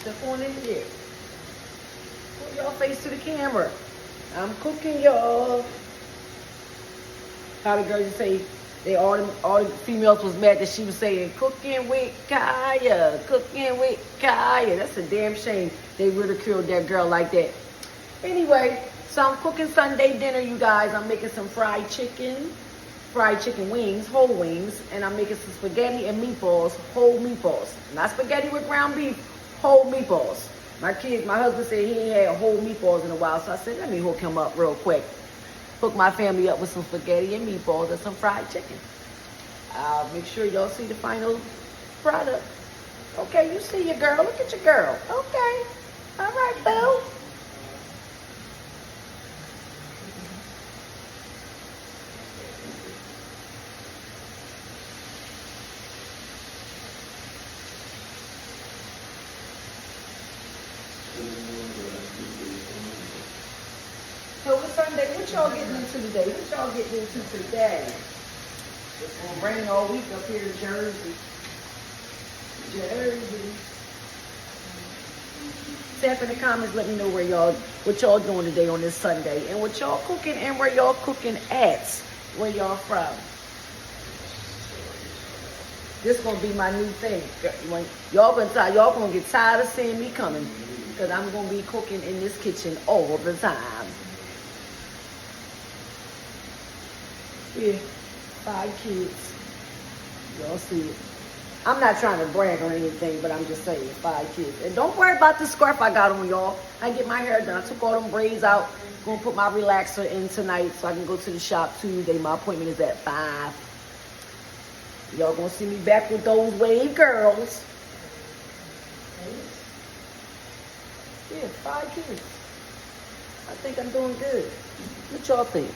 Step on in there. Put your face to the camera. I'm cooking, y'all. How the girls used to say, all the females was mad that she was saying, cooking with Kaya, cooking with Kaya. That's a damn shame they ridiculed that girl like that. Anyway, so I'm cooking Sunday dinner, you guys. I'm making some fried chicken wings, whole wings, and I'm making some spaghetti and meatballs, whole meatballs. Not spaghetti with ground beef, whole meatballs. My husband said he ain't had whole meatballs in a while, so I said, let me hook him up real quick. Hook my family up with some spaghetti and meatballs and some fried chicken. I'll make sure y'all see the final product. Okay, you see your girl. Look at your girl. Okay. All right, boo. So it's Sunday. What y'all getting into today? What y'all getting into today? It's gonna rain all week up here in Jersey. Tap in the comments, let me know what y'all doing today on this Sunday, and what y'all cooking, and where y'all cooking at, where y'all from. This gonna be my new thing. Y'all gonna get tired of seeing me coming, because I'm gonna be cooking in this kitchen all the time. Yeah, 5 kids. Y'all see it. I'm not trying to brag or anything, but I'm just saying, 5 kids. And don't worry about the scarf I got on, y'all. I get my hair done. I took all them braids out. Gonna put my relaxer in tonight so I can go to the shop Tuesday. My appointment is at 5. Y'all gonna see me back with those wave girls. Yeah, 5 kids. I think I'm doing good. What y'all think?